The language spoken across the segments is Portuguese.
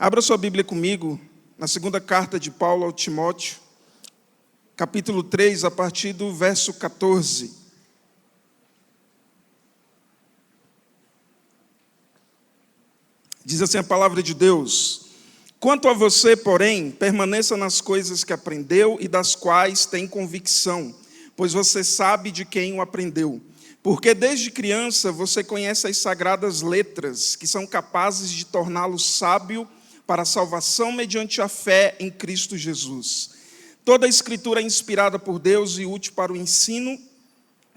Abra sua Bíblia comigo, na segunda carta de Paulo ao Timóteo, capítulo 3, a partir do verso 14. Diz assim a palavra de Deus: quanto a você, porém, permaneça nas coisas que aprendeu e das quais tem convicção, pois você sabe de quem o aprendeu. Porque desde criança você conhece as sagradas letras, que são capazes de torná-lo sábio para a salvação mediante a fé em Cristo Jesus. Toda a Escritura é inspirada por Deus e útil para o ensino,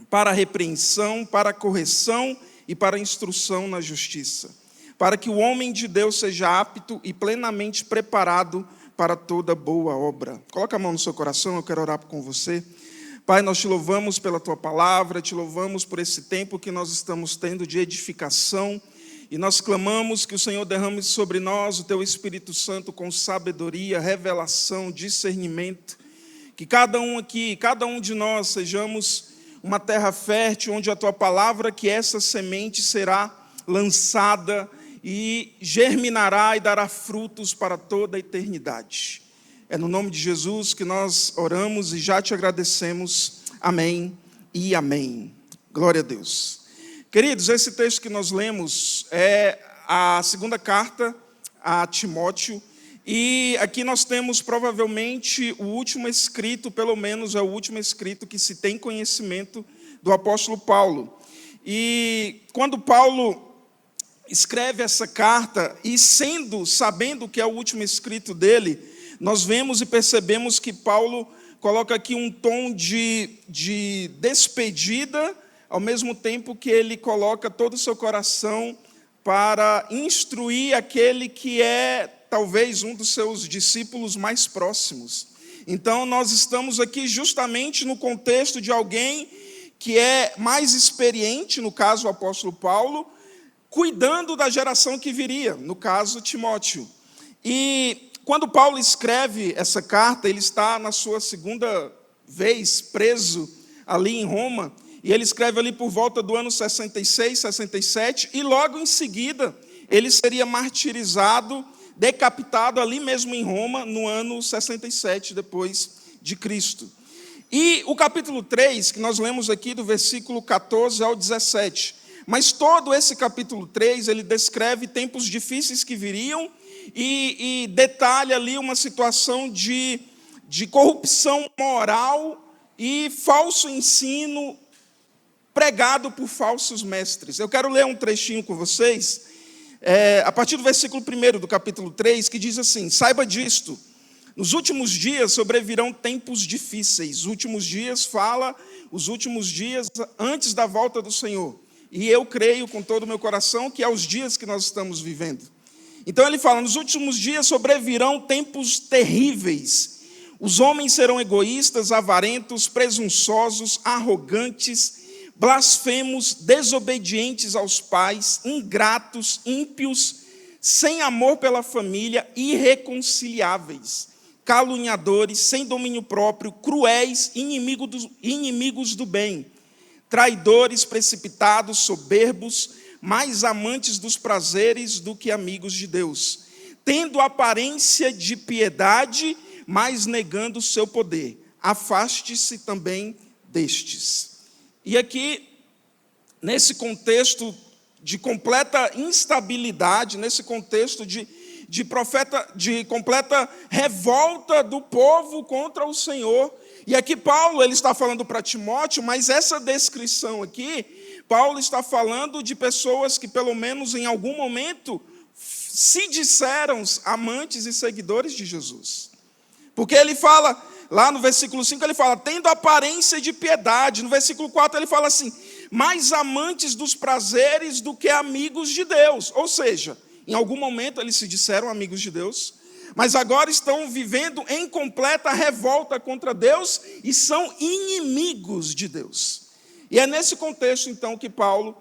para a repreensão, para a correção e para a instrução na justiça, para que o homem de Deus seja apto e plenamente preparado para toda boa obra. Coloca a mão no seu coração, eu quero orar com você. Pai, nós te louvamos pela tua palavra, te louvamos por esse tempo que nós estamos tendo de edificação, e nós clamamos que o Senhor derrame sobre nós o teu Espírito Santo com sabedoria, revelação, discernimento, que cada um aqui, cada um de nós sejamos uma terra fértil, onde a tua palavra, que essa semente será lançada e germinará e dará frutos para toda a eternidade. É no nome de Jesus que nós oramos e já te agradecemos. Amém e amém. Glória a Deus. Queridos, esse texto que nós lemos é a segunda carta a Timóteo. E aqui nós temos provavelmente o último escrito, pelo menos é o último escrito que se tem conhecimento do apóstolo Paulo. E quando Paulo escreve essa carta, e sabendo que é o último escrito dele, nós vemos e percebemos que Paulo coloca aqui um tom de despedida, ao mesmo tempo que ele coloca todo o seu coração para instruir aquele que é talvez um dos seus discípulos mais próximos. Então nós estamos aqui justamente no contexto de alguém que é mais experiente, no caso o apóstolo Paulo, cuidando da geração que viria, no caso Timóteo. E quando Paulo escreve essa carta, ele está na sua segunda vez preso ali em Roma, e ele escreve ali por volta do ano 66, 67, e logo em seguida ele seria martirizado, decapitado ali mesmo em Roma, no ano 67 depois de Cristo. E o capítulo 3, que nós lemos aqui do versículo 14 ao 17, mas todo esse capítulo 3, ele descreve tempos difíceis que viriam e detalha ali uma situação de corrupção moral e falso ensino pregado por falsos mestres. Eu quero ler um trechinho com vocês, a partir do versículo 1 do capítulo 3, que diz assim: saiba disto, nos últimos dias sobrevirão tempos difíceis. Os últimos dias fala, os últimos dias antes da volta do Senhor. E eu creio com todo o meu coração que é os dias que nós estamos vivendo. Então ele fala, nos últimos dias sobrevirão tempos terríveis. Os homens serão egoístas, avarentos, presunçosos, arrogantes, blasfemos, desobedientes aos pais, ingratos, ímpios, sem amor pela família, irreconciliáveis, caluniadores, sem domínio próprio, cruéis, inimigos do bem, traidores, precipitados, soberbos, mais amantes dos prazeres do que amigos de Deus, tendo aparência de piedade, mas negando o seu poder. Afaste-se também destes. E aqui, nesse contexto de completa instabilidade, nesse contexto de completa revolta do povo contra o Senhor. E aqui Paulo ele está falando para Timóteo, mas essa descrição aqui, Paulo está falando de pessoas que pelo menos em algum momento se disseram amantes e seguidores de Jesus. Porque ele fala, lá no versículo 5 ele fala, tendo aparência de piedade. No versículo 4 ele fala assim, mais amantes dos prazeres do que amigos de Deus. Ou seja, em algum momento eles se disseram amigos de Deus, mas agora estão vivendo em completa revolta contra Deus e são inimigos de Deus. E é nesse contexto, então, que Paulo,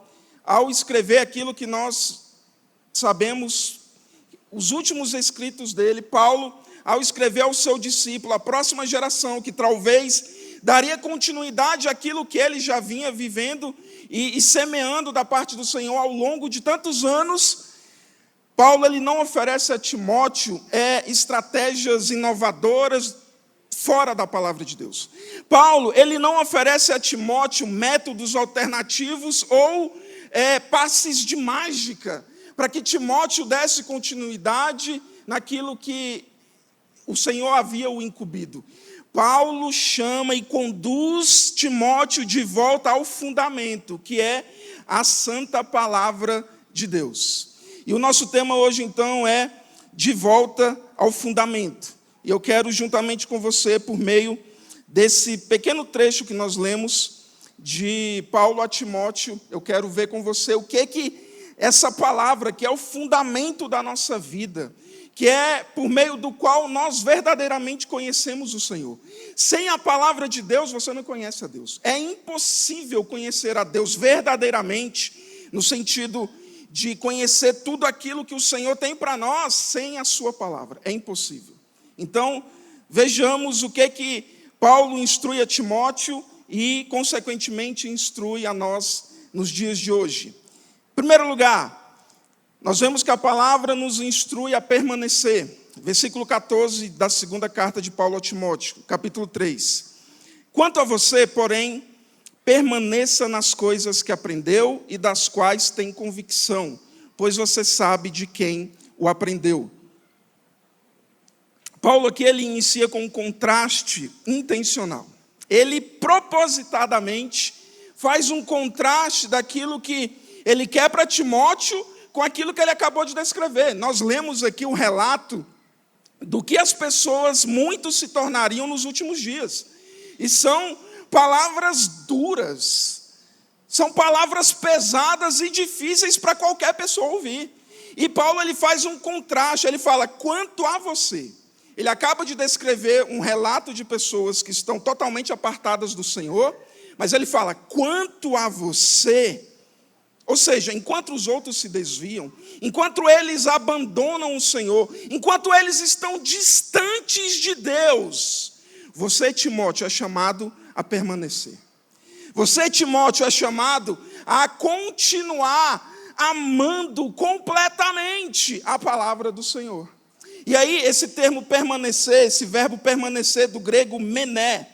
ao escrever aquilo que nós sabemos, os últimos escritos dele, Paulo, ao escrever ao seu discípulo, a próxima geração, que talvez daria continuidade àquilo que ele já vinha vivendo e semeando da parte do Senhor ao longo de tantos anos, Paulo ele não oferece a Timóteo estratégias inovadoras fora da palavra de Deus. Paulo ele não oferece a Timóteo métodos alternativos ou passes de mágica para que Timóteo desse continuidade naquilo que o Senhor havia o incumbido. Paulo chama e conduz Timóteo de volta ao fundamento, que é a santa palavra de Deus. E o nosso tema hoje, então, é de volta ao fundamento. E eu quero, juntamente com você, por meio desse pequeno trecho que nós lemos de Paulo a Timóteo, eu quero ver com você o que essa palavra, que é o fundamento da nossa vida, que é por meio do qual nós verdadeiramente conhecemos o Senhor. Sem a palavra de Deus, você não conhece a Deus. É impossível conhecer a Deus verdadeiramente, no sentido de conhecer tudo aquilo que o Senhor tem para nós, sem a sua palavra. É impossível. Então, vejamos o que Paulo instrui a Timóteo e, consequentemente, instrui a nós nos dias de hoje. Em primeiro lugar, nós vemos que a palavra nos instrui a permanecer. Versículo 14 da segunda carta de Paulo a Timóteo, capítulo 3. Quanto a você, porém, permaneça nas coisas que aprendeu e das quais tem convicção, pois você sabe de quem o aprendeu. Paulo aqui ele inicia com um contraste intencional. Ele propositadamente faz um contraste daquilo que ele quer para Timóteo com aquilo que ele acabou de descrever. Nós lemos aqui o relato do que as pessoas muito se tornariam nos últimos dias. E são palavras duras, são palavras pesadas e difíceis para qualquer pessoa ouvir. E Paulo ele faz um contraste, ele fala, quanto a você. Ele acaba de descrever um relato de pessoas que estão totalmente apartadas do Senhor, mas ele fala, quanto a você. Ou seja, enquanto os outros se desviam, enquanto eles abandonam o Senhor, enquanto eles estão distantes de Deus, você, Timóteo, é chamado a permanecer. Você, Timóteo, é chamado a continuar amando completamente a palavra do Senhor. E aí, esse termo permanecer, esse verbo permanecer do grego mené,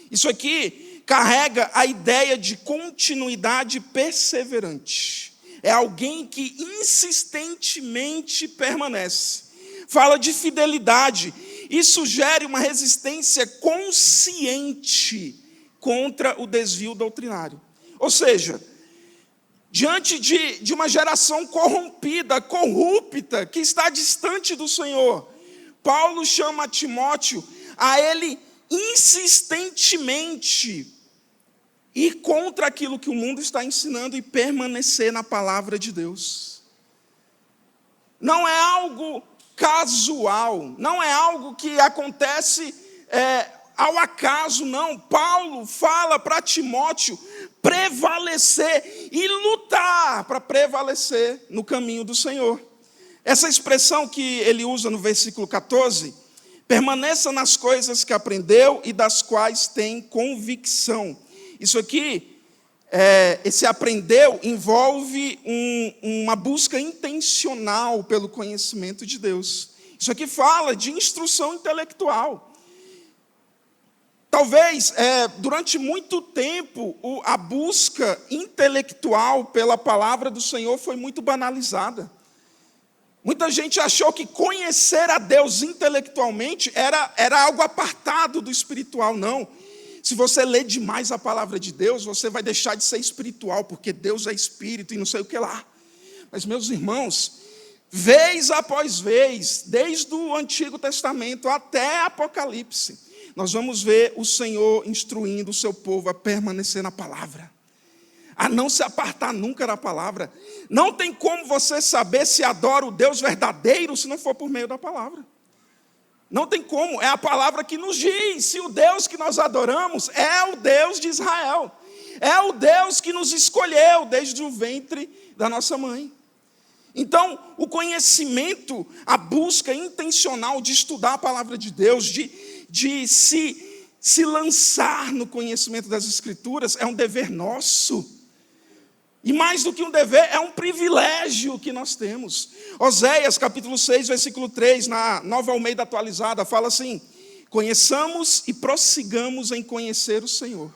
isso aqui carrega a ideia de continuidade perseverante. É alguém que insistentemente permanece. Fala de fidelidade. Isso gera uma resistência consciente contra o desvio doutrinário. Ou seja, diante de uma geração corrompida, corrupta, que está distante do Senhor, Paulo chama Timóteo a ele insistentemente ir contra aquilo que o mundo está ensinando e permanecer na palavra de Deus. Não é algo casual, não é algo que acontece ao acaso, não. Paulo fala para Timóteo prevalecer e lutar para prevalecer no caminho do Senhor. Essa expressão que ele usa no versículo 14, permaneça nas coisas que aprendeu e das quais tem convicção. Isso aqui, esse aprendeu, envolve uma busca intencional pelo conhecimento de Deus. Isso aqui fala de instrução intelectual. Talvez, durante muito tempo, a busca intelectual pela palavra do Senhor foi muito banalizada. Muita gente achou que conhecer a Deus intelectualmente era algo apartado do espiritual. Não. Se você lê demais a palavra de Deus, você vai deixar de ser espiritual, porque Deus é espírito e não sei o que lá. Mas, meus irmãos, vez após vez, desde o Antigo Testamento até Apocalipse, nós vamos ver o Senhor instruindo o seu povo a permanecer na palavra, a não se apartar nunca da palavra. Não tem como você saber se adora o Deus verdadeiro se não for por meio da palavra. Não tem como, é a palavra que nos diz se o Deus que nós adoramos é o Deus de Israel. É o Deus que nos escolheu desde o ventre da nossa mãe. Então, o conhecimento, a busca intencional de estudar a palavra de Deus, de se lançar no conhecimento das Escrituras, é um dever nosso. E mais do que um dever, é um privilégio que nós temos. Oséias, capítulo 6, versículo 3, na Nova Almeida atualizada, fala assim: conheçamos e prossigamos em conhecer o Senhor.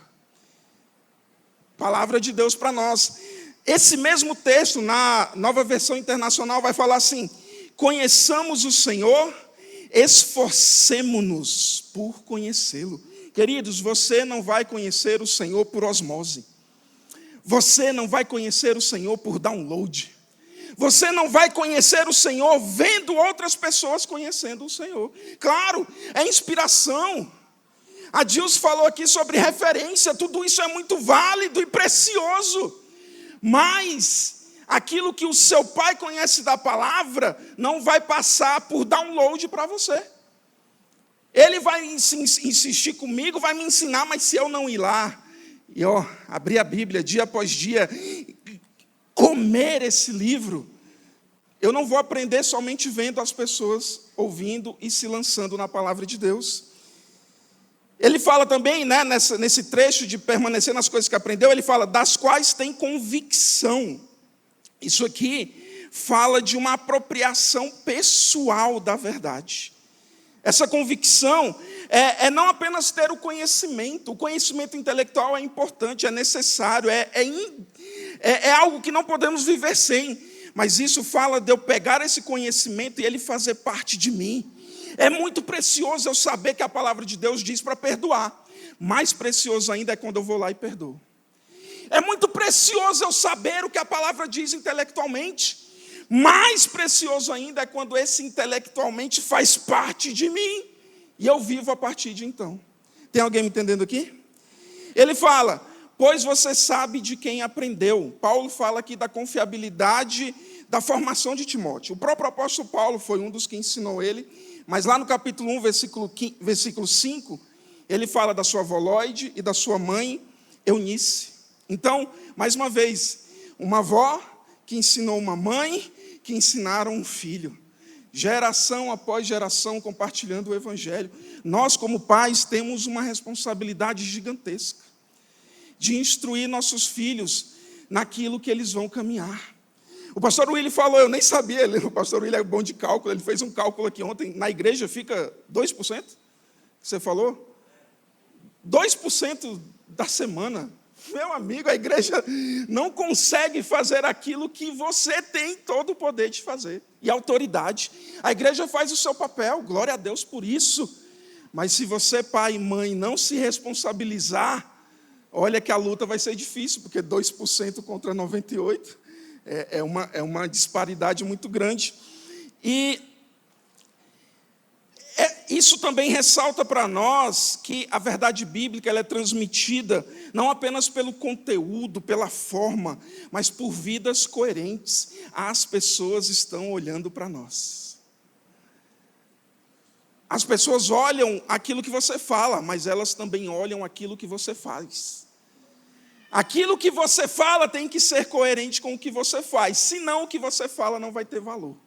Palavra de Deus para nós. Esse mesmo texto, na Nova Versão Internacional, vai falar assim: conheçamos o Senhor, esforcemo-nos por conhecê-lo. Queridos, você não vai conhecer o Senhor por osmose. Você não vai conhecer o Senhor por download. Você não vai conhecer o Senhor vendo outras pessoas conhecendo o Senhor. Claro, é inspiração. A Dilce falou aqui sobre referência. Tudo isso é muito válido e precioso. Mas aquilo que o seu pai conhece da palavra não vai passar por download para você. Ele vai insistir comigo, vai me ensinar, mas se eu não ir lá e abrir a Bíblia dia após dia, comer esse livro, eu não vou aprender somente vendo as pessoas ouvindo e se lançando na palavra de Deus. Ele fala também, né, nesse trecho de permanecer nas coisas que aprendeu, ele fala, das quais tem convicção. Isso aqui fala de uma apropriação pessoal da verdade. Essa convicção é não apenas ter o conhecimento intelectual é importante, é necessário, é algo que não podemos viver sem, mas isso fala de eu pegar esse conhecimento e ele fazer parte de mim. É muito precioso eu saber que a palavra de Deus diz para perdoar, mais precioso ainda é quando eu vou lá e perdoo. É muito precioso eu saber o que a palavra diz intelectualmente, mais precioso ainda é quando esse intelectualmente faz parte de mim, e eu vivo a partir de então. Tem alguém me entendendo aqui? Ele fala, pois você sabe de quem aprendeu. Paulo fala aqui da confiabilidade da formação de Timóteo. O próprio apóstolo Paulo foi um dos que ensinou ele, mas lá no capítulo 1, versículo 5, ele fala da sua avó Lóide e da sua mãe Eunice. Então, mais uma vez, uma avó que ensinou uma mãe, que ensinaram um filho. Geração após geração compartilhando o evangelho. Nós, como pais, temos uma responsabilidade gigantesca de instruir nossos filhos naquilo que eles vão caminhar. O pastor Willy falou, eu nem sabia, o pastor Willy é bom de cálculo, ele fez um cálculo aqui ontem, na igreja fica 2%, você falou? 2% da semana. Meu amigo, a igreja não consegue fazer aquilo que você tem todo o poder de fazer, e autoridade. A igreja faz o seu papel, glória a Deus por isso. Mas se você, pai e mãe, não se responsabilizar, olha que a luta vai ser difícil, porque 2% contra 98% é uma disparidade muito grande. E isso também ressalta para nós que a verdade bíblica ela é transmitida não apenas pelo conteúdo, pela forma, mas por vidas coerentes. As pessoas estão olhando para nós. As pessoas olham aquilo que você fala, mas elas também olham aquilo que você faz. Aquilo que você fala tem que ser coerente com o que você faz, senão o que você fala não vai ter valor.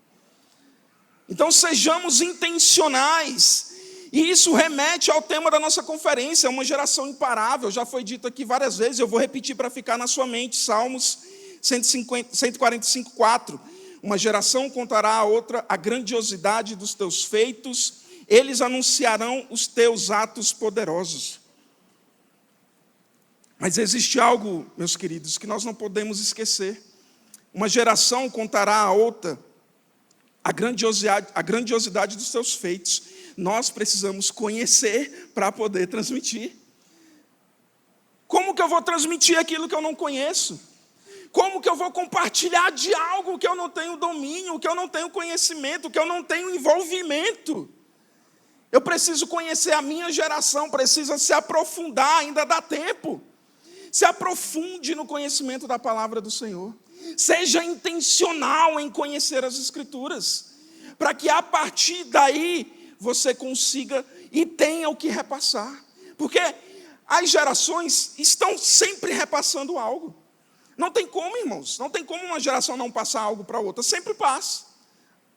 Então sejamos intencionais, e isso remete ao tema da nossa conferência, uma geração imparável, já foi dito aqui várias vezes, eu vou repetir para ficar na sua mente, Salmos 145:4, uma geração contará a outra a grandiosidade dos teus feitos, eles anunciarão os teus atos poderosos. Mas existe algo, meus queridos, que nós não podemos esquecer, uma geração contará a outra a grandiosidade dos seus feitos. Nós precisamos conhecer para poder transmitir. Como que eu vou transmitir aquilo que eu não conheço? Como que eu vou compartilhar de algo que eu não tenho domínio, que eu não tenho conhecimento, que eu não tenho envolvimento? Eu preciso conhecer a minha geração, precisa se aprofundar, ainda dá tempo. Se aprofunde no conhecimento da palavra do Senhor. Seja intencional em conhecer as Escrituras, para que a partir daí você consiga e tenha o que repassar. Porque as gerações estão sempre repassando algo. Não tem como, irmãos, não tem como uma geração não passar algo para outra, sempre passa.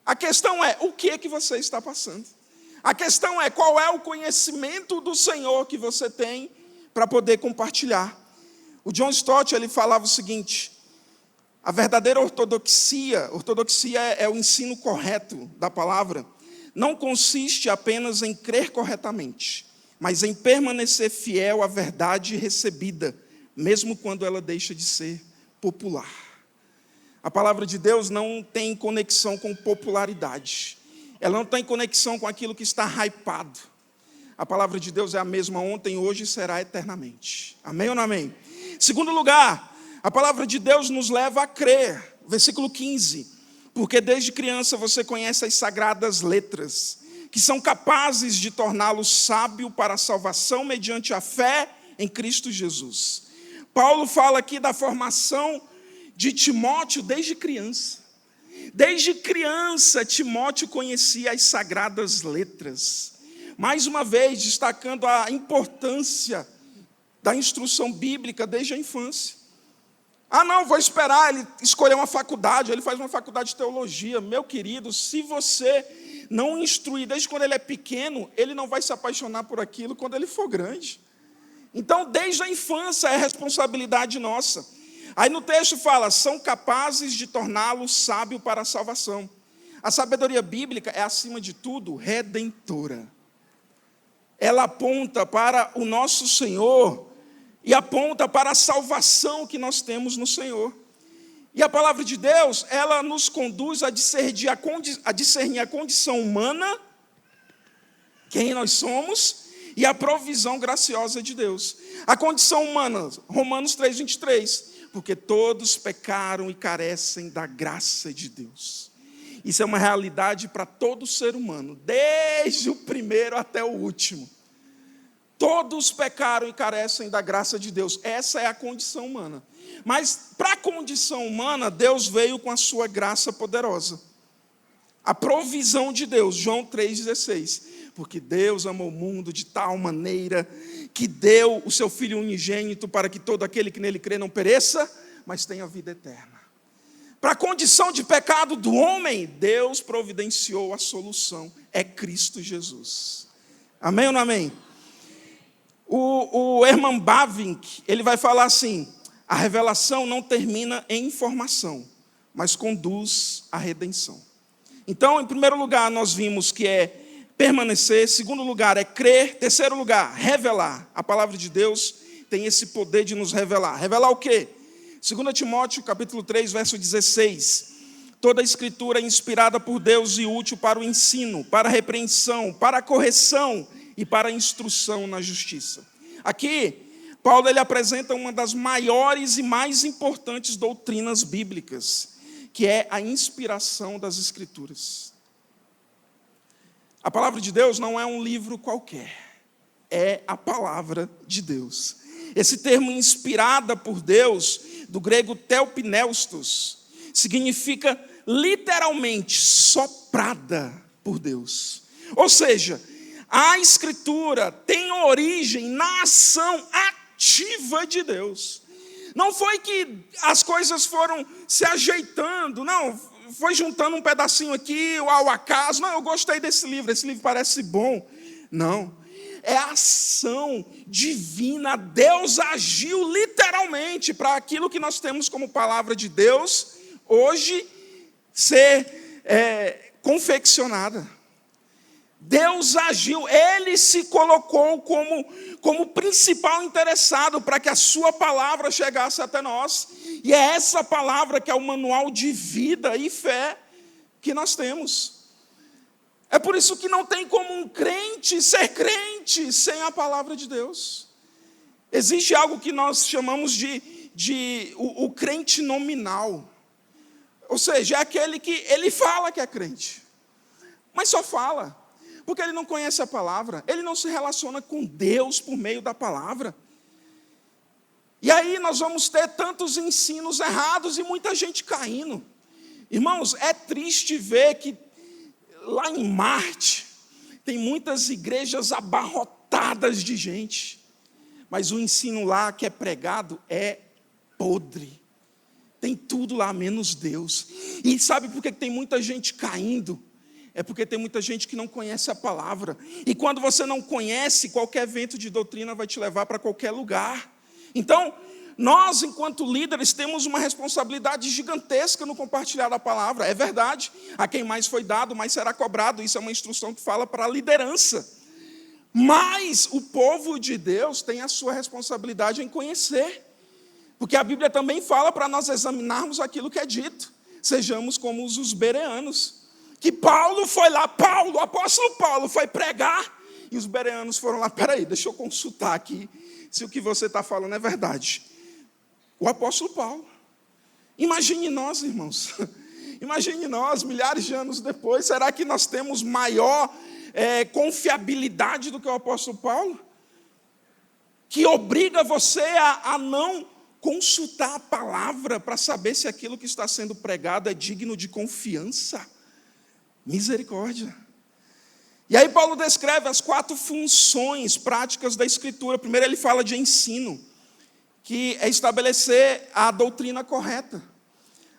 A questão é, o que é que você está passando? A questão é, qual é o conhecimento do Senhor que você tem para poder compartilhar? O John Stott, ele falava o seguinte, A verdadeira ortodoxia é o ensino correto da palavra, não consiste apenas em crer corretamente, mas em permanecer fiel à verdade recebida, mesmo quando ela deixa de ser popular. A palavra de Deus não tem conexão com popularidade. Ela não tem conexão com aquilo que está hypado. A palavra de Deus é a mesma ontem, hoje e será eternamente. Amém ou não amém? Segundo lugar, a palavra de Deus nos leva a crer. Versículo 15. Porque desde criança você conhece as sagradas letras, que são capazes de torná-lo sábio para a salvação mediante a fé em Cristo Jesus. Paulo fala aqui da formação de Timóteo desde criança. Desde criança, Timóteo conhecia as sagradas letras. Mais uma vez, destacando a importância da instrução bíblica desde a infância. Ah, não, vou esperar ele escolher uma faculdade, ele faz uma faculdade de teologia. Meu querido, se você não instruir desde quando ele é pequeno, ele não vai se apaixonar por aquilo quando ele for grande. Então, desde a infância é responsabilidade nossa. Aí no texto fala, são capazes de torná-lo sábio para a salvação. A sabedoria bíblica é, acima de tudo, redentora. Ela aponta para o nosso Senhor e aponta para a salvação que nós temos no Senhor. E a palavra de Deus, ela nos conduz a discernir a condição humana, quem nós somos, e a provisão graciosa de Deus. A condição humana, Romanos 3:23, porque todos pecaram e carecem da graça de Deus. Isso é uma realidade para todo ser humano, desde o primeiro até o último. Todos pecaram e carecem da graça de Deus. Essa é a condição humana. Mas para a condição humana, Deus veio com a sua graça poderosa. A provisão de Deus, João 3,16. Porque Deus amou o mundo de tal maneira que deu o seu Filho unigênito para que todo aquele que nele crê não pereça, mas tenha vida eterna. Para a condição de pecado do homem, Deus providenciou a solução. É Cristo Jesus. Amém ou não amém? O Herman Bavinck, ele vai falar assim, a revelação não termina em informação, mas conduz à redenção. Então, em primeiro lugar, nós vimos que é permanecer. Segundo lugar, é crer. Terceiro lugar, revelar. A palavra de Deus tem esse poder de nos revelar. Revelar o quê? 2 Timóteo, capítulo 3, verso 16. Toda a escritura é inspirada por Deus e útil para o ensino, para a repreensão, para a correção e para a instrução na justiça. Aqui, Paulo ele apresenta uma das maiores e mais importantes doutrinas bíblicas, que é a inspiração das Escrituras. A palavra de Deus não é um livro qualquer, é a palavra de Deus. Esse termo inspirada por Deus, do grego theopneustos, significa literalmente soprada por Deus. Ou seja, a Escritura tem origem na ação ativa de Deus. Não foi que as coisas foram se ajeitando, não, foi juntando um pedacinho aqui, ao acaso. Não, eu gostei desse livro, esse livro parece bom. Não, é a ação divina. Deus agiu literalmente para aquilo que nós temos como palavra de Deus, hoje, ser confeccionada. Deus agiu, Ele se colocou como principal interessado para que a sua palavra chegasse até nós. E é essa palavra que é o manual de vida e fé que nós temos. É por isso que não tem como um crente ser crente sem a palavra de Deus. Existe algo que nós chamamos de o crente nominal. Ou seja, é aquele que ele fala que é crente, mas só fala. Porque ele não conhece a palavra, ele não se relaciona com Deus por meio da palavra. E aí nós vamos ter tantos ensinos errados e muita gente caindo. Irmãos, é triste ver que lá em Marte tem muitas igrejas abarrotadas de gente, mas o ensino lá que é pregado é podre. Tem tudo lá menos Deus. E sabe por que tem muita gente caindo? É porque tem muita gente que não conhece a palavra. E quando você não conhece, qualquer vento de doutrina vai te levar para qualquer lugar. Então, nós, enquanto líderes, temos uma responsabilidade gigantesca no compartilhar da palavra. É verdade, a quem mais foi dado, mais será cobrado. Isso é uma instrução que fala para a liderança. Mas o povo de Deus tem a sua responsabilidade em conhecer. Porque a Bíblia também fala para nós examinarmos aquilo que é dito. Sejamos como os bereanos. Que Paulo foi lá, o apóstolo Paulo foi pregar, e os bereanos foram lá, peraí, deixa eu consultar aqui, se o que você está falando é verdade. O apóstolo Paulo. Imagine nós, irmãos. Imagine nós, milhares de anos depois, será que nós temos maior confiabilidade do que o apóstolo Paulo? Que obriga você a não consultar a palavra para saber se aquilo que está sendo pregado é digno de confiança. Misericórdia. E aí Paulo descreve as 4 funções práticas da Escritura. Primeiro ele fala de ensino, que é estabelecer a doutrina correta.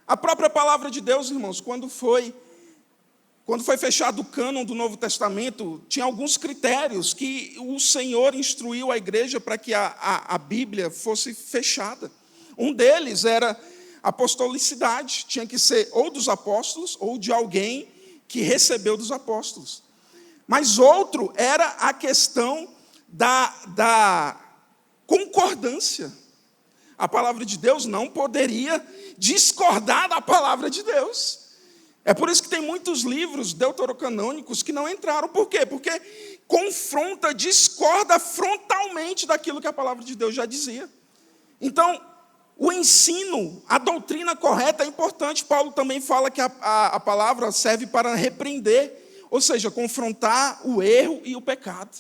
A própria palavra de Deus, irmãos, quando foi fechado o cânon do Novo Testamento, tinha alguns critérios que o Senhor instruiu a igreja para que a Bíblia fosse fechada. Um deles era a apostolicidade, tinha que ser ou dos apóstolos ou de alguém que recebeu dos apóstolos. Mas outro era a questão da concordância. A palavra de Deus não poderia discordar da palavra de Deus. É por isso que tem muitos livros deuterocanônicos que não entraram. Por quê? Porque discorda frontalmente daquilo que a palavra de Deus já dizia. Então, o ensino, a doutrina correta é importante. Paulo também fala que a palavra serve para repreender, ou seja, confrontar o erro e o pecado.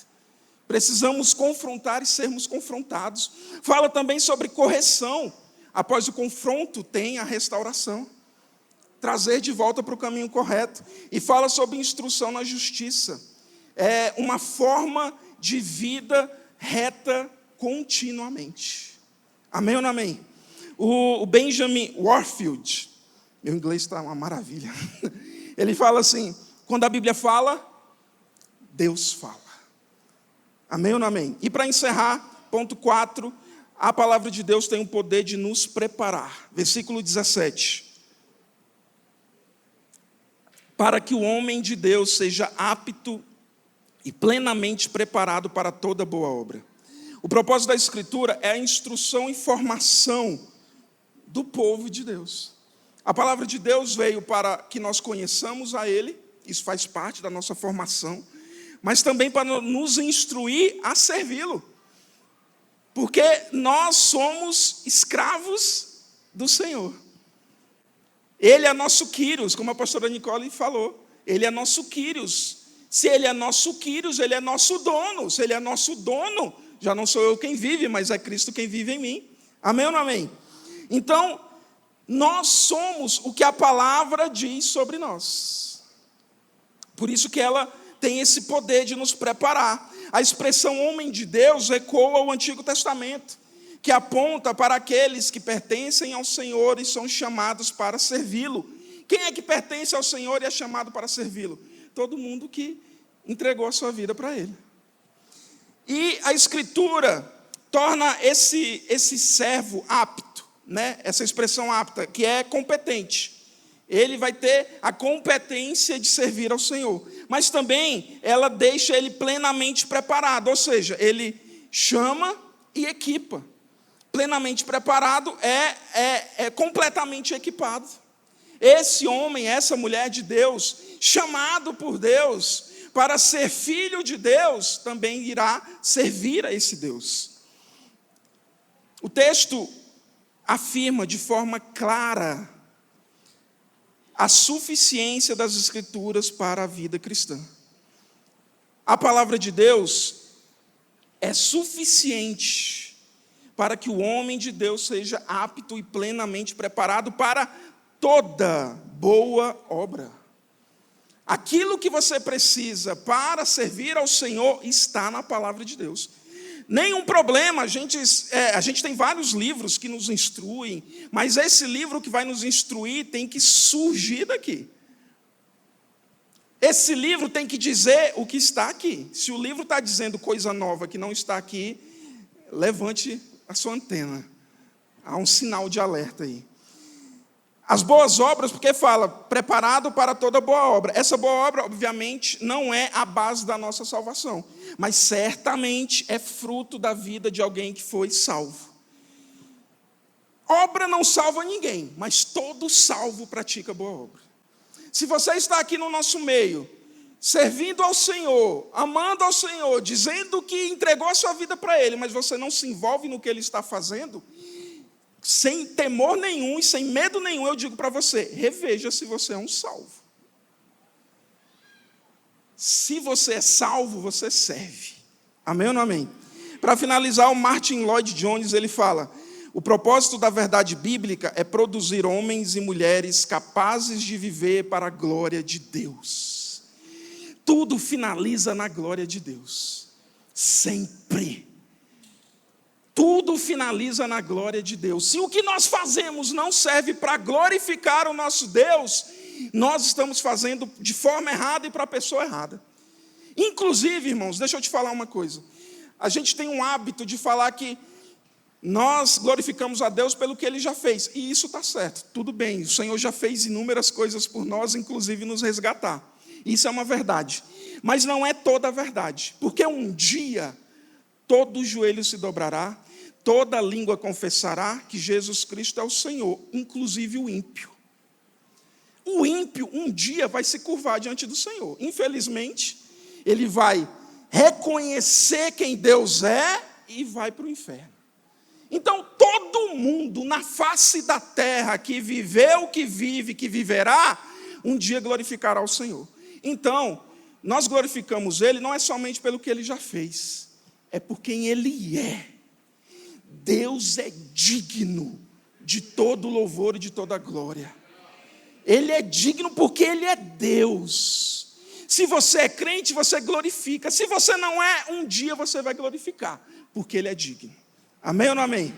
Precisamos confrontar e sermos confrontados. Fala também sobre correção. Após o confronto, tem a restauração. Trazer de volta para o caminho correto. E fala sobre instrução na justiça. É uma forma de vida reta continuamente. Amém ou não amém? O Benjamin Warfield, meu inglês está uma maravilha. Ele fala assim, quando a Bíblia fala, Deus fala. Amém ou não amém? E para encerrar, ponto 4, a palavra de Deus tem o poder de nos preparar. Versículo 17. Para que o homem de Deus seja apto e plenamente preparado para toda boa obra. O propósito da Escritura é a instrução e formação do povo de Deus. A palavra de Deus veio para que nós conheçamos a Ele, isso faz parte da nossa formação, mas também para nos instruir a servi-lo. Porque nós somos escravos do Senhor. Ele é nosso Quírios, como a pastora Nicole falou. Ele é nosso Quírios. Se Ele é nosso Quírios, Ele é nosso dono. Se Ele é nosso dono, já não sou eu quem vive, mas é Cristo quem vive em mim. Amém ou não amém? Então, nós somos o que a palavra diz sobre nós. Por isso que ela tem esse poder de nos preparar. A expressão homem de Deus ecoa ao Antigo Testamento, que aponta para aqueles que pertencem ao Senhor e são chamados para servi-lo. Quem é que pertence ao Senhor e é chamado para servi-lo? Todo mundo que entregou a sua vida para Ele. E a Escritura torna esse servo apto, né? Essa expressão apta, que é competente. Ele vai ter a competência de servir ao Senhor. Mas também ela deixa ele plenamente preparado, ou seja, ele chama e equipa. Plenamente preparado é completamente equipado. Esse homem, essa mulher de Deus, chamado por Deus para ser filho de Deus, também irá servir a esse Deus. O texto afirma de forma clara a suficiência das Escrituras para a vida cristã. A palavra de Deus é suficiente para que o homem de Deus seja apto e plenamente preparado para toda boa obra. Aquilo que você precisa para servir ao Senhor está na palavra de Deus. Nenhum problema, a gente tem vários livros que nos instruem, mas esse livro que vai nos instruir tem que surgir daqui. Esse livro tem que dizer o que está aqui. Se o livro está dizendo coisa nova que não está aqui, levante a sua antena. Há um sinal de alerta aí. As boas obras, porque fala, preparado para toda boa obra. Essa boa obra, obviamente, não é a base da nossa salvação, mas certamente é fruto da vida de alguém que foi salvo. Obra não salva ninguém, mas todo salvo pratica boa obra. Se você está aqui no nosso meio, servindo ao Senhor, amando ao Senhor, dizendo que entregou a sua vida para Ele, mas você não se envolve no que Ele está fazendo, sem temor nenhum e sem medo nenhum, eu digo para você, reveja se você é um salvo. Se você é salvo, você serve. Amém ou não amém? Para finalizar, o Martin Lloyd Jones, ele fala, o propósito da verdade bíblica é produzir homens e mulheres capazes de viver para a glória de Deus. Tudo finaliza na glória de Deus. Sempre. Tudo finaliza na glória de Deus. Se o que nós fazemos não serve para glorificar o nosso Deus, nós estamos fazendo de forma errada e para a pessoa errada. Inclusive, irmãos, deixa eu te falar uma coisa. A gente tem um hábito de falar que nós glorificamos a Deus pelo que Ele já fez. E isso está certo, tudo bem. O Senhor já fez inúmeras coisas por nós, inclusive nos resgatar. Isso é uma verdade. Mas não é toda a verdade. Porque um dia todo joelho se dobrará, toda língua confessará que Jesus Cristo é o Senhor, inclusive o ímpio. O ímpio um dia vai se curvar diante do Senhor. Infelizmente, ele vai reconhecer quem Deus é e vai para o inferno. Então, todo mundo na face da terra que viveu, que vive, que viverá, um dia glorificará o Senhor. Então, nós glorificamos Ele não é somente pelo que Ele já fez, é por quem Ele é. Deus é digno de todo louvor e de toda glória. Ele é digno porque Ele é Deus. Se você é crente, você glorifica. Se você não é, um dia você vai glorificar, porque Ele é digno. Amém ou não amém?